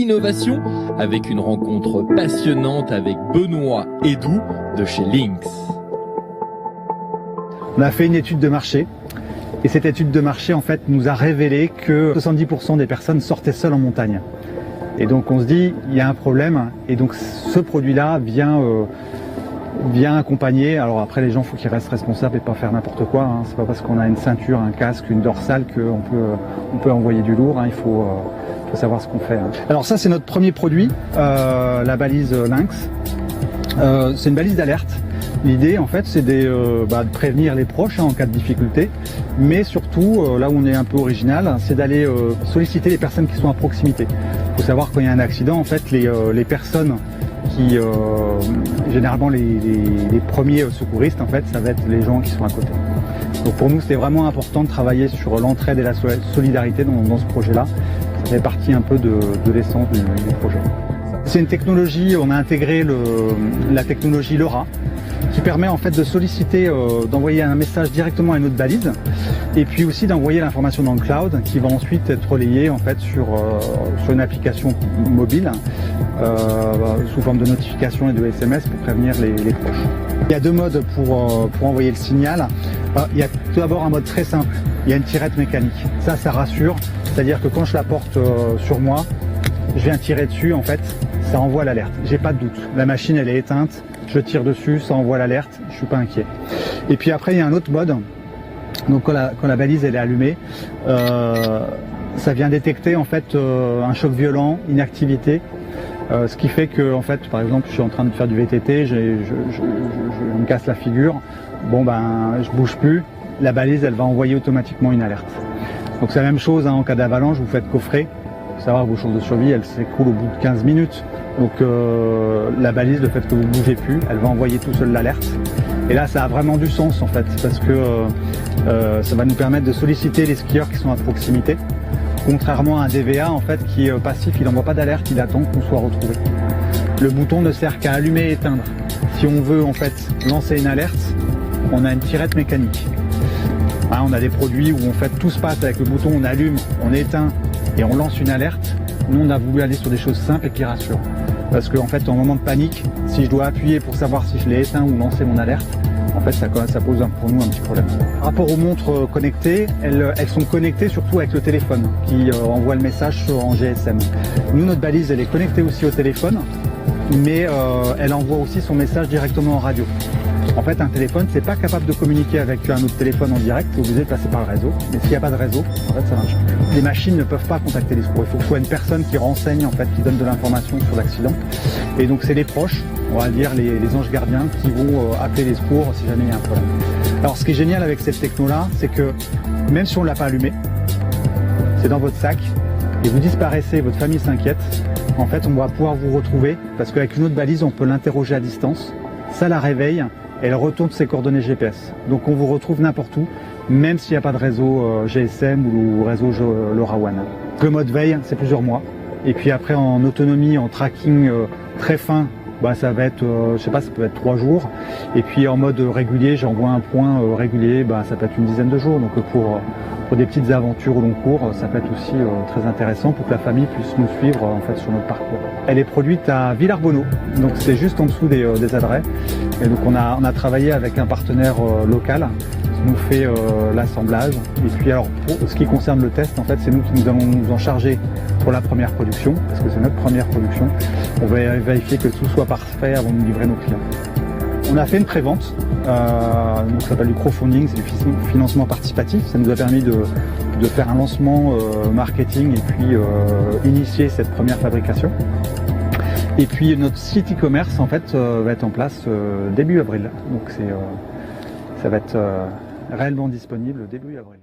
innovation avec une rencontre passionnante avec Benoît Edoux de chez Lynx. On a fait une étude de marché et cette étude de marché en fait nous a révélé que 70% des personnes sortaient seules en montagne. Et donc on se dit il y a un problème et donc ce produit-là vient accompagner. Alors après les gens faut qu'ils restent responsables et pas faire n'importe quoi. Hein. C'est pas parce qu'on a une ceinture, un casque, une dorsale qu'on peut envoyer du lourd. Hein. Il faut savoir ce qu'on fait. Hein. Alors ça c'est notre premier produit, la balise Lynx. C'est une balise d'alerte. L'idée en fait c'est de prévenir les proches en cas de difficulté, mais surtout là où on est un peu original, c'est d'aller solliciter les personnes qui sont à proximité. Il faut savoir quand il y a un accident en fait les personnes qui généralement les premiers secouristes en fait ça va être les gens qui sont à côté. Donc pour nous c'était vraiment important de travailler sur l'entraide et la solidarité dans ce projet-là. Ça fait partie un peu de l'essence du projet. C'est une technologie, on a intégré la technologie LoRa qui permet en fait de solliciter, d'envoyer un message directement à une autre balise et puis aussi d'envoyer l'information dans le cloud qui va ensuite être relayée en fait sur une application mobile sous forme de notification et de SMS pour prévenir les proches. Il y a deux modes pour envoyer le signal. Il y a tout d'abord un mode très simple, il y a une tirette mécanique. Ça rassure, c'est-à-dire que quand je la porte sur moi, je viens tirer dessus en fait, ça envoie l'alerte, j'ai pas de doute. La machine elle est éteinte, je tire dessus, ça envoie l'alerte, je suis pas inquiet. Et puis après il y a un autre mode, donc quand la balise elle est allumée, ça vient détecter en fait un choc violent, une activité, ce qui fait que en fait par exemple je suis en train de faire du VTT, je me casse la figure, je bouge plus, la balise elle va envoyer automatiquement une alerte. Donc c'est la même chose hein, en cas d'avalanche, vous faites coffrer. Il faut savoir que vos chances de survie, elles s'écroulent au bout de 15 minutes. Donc la balise, le fait que vous ne bougez plus, elle va envoyer tout seul l'alerte. Et là, ça a vraiment du sens en fait, parce que ça va nous permettre de solliciter les skieurs qui sont à proximité. Contrairement à un DVA en fait qui est passif, il n'envoie pas d'alerte, il attend qu'on soit retrouvé. Le bouton ne sert qu'à allumer et éteindre. Si on veut en fait lancer une alerte, on a une tirette mécanique. Hein, on a des produits où en fait tout se passe avec le bouton, on allume, on éteint et on lance une alerte. Nous on a voulu aller sur des choses simples et qui rassurent. Parce qu'en fait en moment de panique, si je dois appuyer pour savoir si je l'ai éteint ou lancer mon alerte, en fait ça pose pour nous un petit problème. Par rapport aux montres connectées, elles sont connectées surtout avec le téléphone qui envoie le message en GSM. Nous notre balise elle est connectée aussi au téléphone, mais elle envoie aussi son message directement en radio. En fait, un téléphone, c'est pas capable de communiquer avec un autre téléphone en direct, c'est obligé de passer par le réseau. Mais s'il n'y a pas de réseau, en fait, ça marche plus. Les machines ne peuvent pas contacter les secours. Il faut que ce soit une personne qui renseigne, en fait, qui donne de l'information sur l'accident. Et donc, c'est les proches, on va dire les anges gardiens, qui vont appeler les secours si jamais il y a un problème. Alors, ce qui est génial avec cette techno-là, c'est que même si on ne l'a pas allumé, c'est dans votre sac et vous disparaissez, votre famille s'inquiète. En fait, on va pouvoir vous retrouver parce qu'avec une autre balise, on peut l'interroger à distance. Ça la réveille. Elle retourne ses coordonnées GPS. Donc on vous retrouve n'importe où, même s'il n'y a pas de réseau GSM ou réseau LoRaWAN. Le mode veille, c'est plusieurs mois. Et puis après en autonomie, en tracking très fin, ça va être, ça peut être 3 jours. Et puis en mode régulier, j'envoie un point régulier, ça peut être une dizaine de jours. Donc pour des petites aventures au long cours, ça peut être aussi très intéressant pour que la famille puisse nous suivre en fait sur notre parcours. Elle est produite à Villarbonneau, donc c'est juste en dessous des adrets. Et donc on a travaillé avec un partenaire local qui nous fait l'assemblage. Et puis alors pour ce qui concerne le test, en fait c'est nous qui nous allons nous en charger pour la première production, parce que c'est notre première production. On va vérifier que tout soit parfait avant de livrer nos clients. On a fait une prévente, ça s'appelle du crowdfunding, c'est du financement participatif. Ça nous a permis de faire un lancement marketing et puis initier cette première fabrication. Et puis notre site e-commerce en fait va être en place début avril. Donc ça va être réellement disponible début avril.